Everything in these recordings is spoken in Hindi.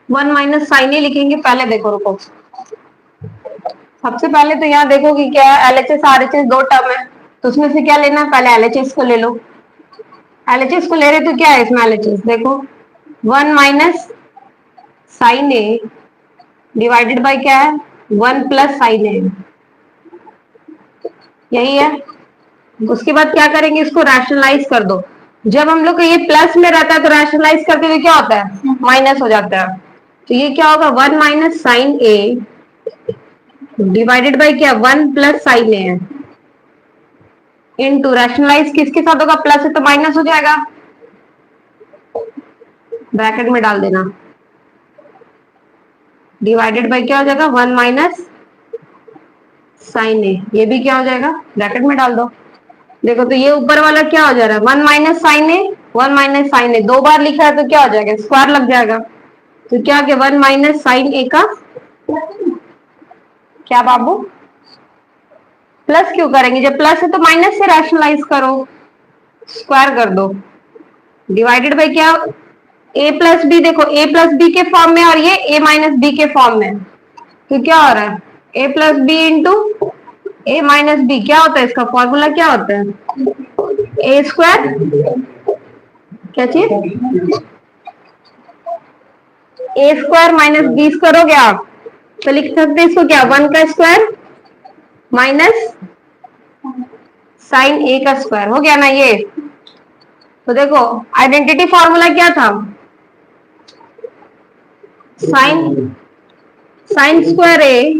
वन माइनस साइन ए लिखेंगे पहले। देखो रुको, सबसे पहले तो यहाँ देखो कि क्या है, एलएचएस आरएचएस दो टर्म है, तो उसमें से क्या लेना है, पहले एलएचएस को ले लो। एलएचएस को ले रहे तो क्या है इसमें एलएचएस, देखो one minus sine A divided by क्या है, वन प्लस साइन ए, यही है। उसके बाद क्या करेंगे, इसको रैशनलाइज कर दो। जब हम लोग को ये प्लस में रहता है तो रैशनलाइज करते हुए क्या होता है, माइनस हो जाता है। तो ये क्या होगा, one minus sine A divided by क्या, one plus sine a into rationalise किसके साथ होगा, प्लस है तो माइनस हो जाएगा, ब्रैकेट में डाल देना, डिवाइडेड बाय क्या हो जाएगा, वन माइनस साइन ए, ये भी क्या हो जाएगा, ब्रैकेट में डाल दो। देखो तो ये ऊपर वाला क्या हो जा रहा है, वन माइनस साइन ए, वन माइनस साइन ए दो बार लिखा है तो क्या हो जाएगा, स्क्वायर लग जाएगा। तो क्या क्या, वन माइनस साइन ए का क्या बाबू, प्लस क्यों करेंगे, जब प्लस है तो माइनस से रैशनलाइज करो, स्क्वायर कर दो, डिवाइडेड बाय क्या, ए प्लस बी, देखो ए प्लस बी के फॉर्म में और ये ए माइनस बी के फॉर्म में, तो क्या हो रहा है, ए प्लस बी इंटू ए माइनस बी, क्या होता है इसका फॉर्मूला, क्या होता है, ए स्क्वायर, क्या चीज, ए स्क्वायर माइनस बी स्क्वायर हो गया आप, तो लिख सकते हैं इसको क्या, वन का स्क्वायर माइनस साइन ए का स्क्वायर, हो गया ना ये। तो देखो आइडेंटिटी फॉर्मूला क्या था, sine sine square A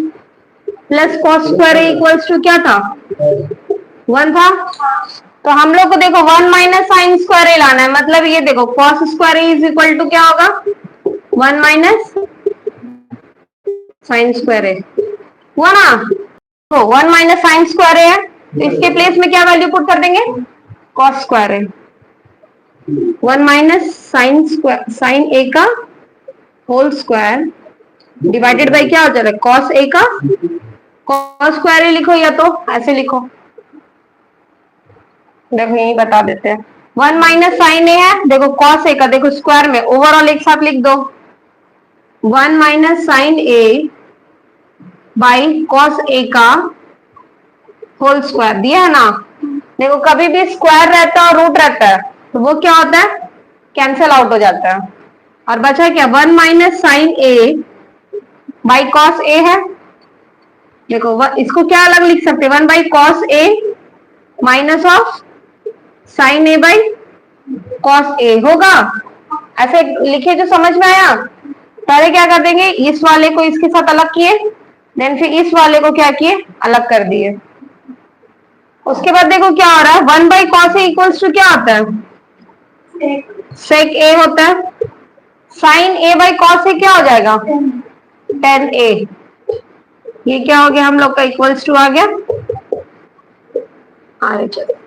plus cos square A equals to क्या था, वन था। तो हम लोग को देखो one minus sine square A लाना है, मतलब ये देखो cos square A is equal to क्या होगा, one minus sine square A, हुआ ना। तो one minus sine square A है, तो इसके प्लेस में क्या वैल्यू पुट कर देंगे, cos square a, one minus sine square sine a का होल स्क्वायर डिवाइडेड बाय क्या हो जाएगा, कॉस ए का कॉस स्क्वायर ए लिखो, या तो ऐसे लिखो, देखो यही बता देते हैं, वन माइनस साइन ए है, देखो कॉस ए का देखो स्क्वायर में ओवरऑल एक साथ लिख दो, one minus sine A by cos a का होल स्क्वायर दिया है ना। देखो कभी भी स्क्वायर रहता है और रूट रहता है तो वो क्या होता है, कैंसिल आउट हो जाता है, और बचा क्या, one minus sine A by cos a है। देखो इसको क्या अलग लिख सकते हैं, one by cos a minus of sine A by cos a होगा, ऐसे लिखे जो समझ में आया। पहले क्या कर देंगे, इस वाले को इसके साथ अलग किए, देन फिर इस वाले को क्या किए, अलग कर दिए। उसके बाद देखो क्या हो रहा है, one by cos A equals to क्या होता है, सेक ए होता है, sine A by cos A क्या हो जाएगा, टेन ए, ये क्या हो गया हम लोग का इक्वल्स टू आ गया, आगे चलो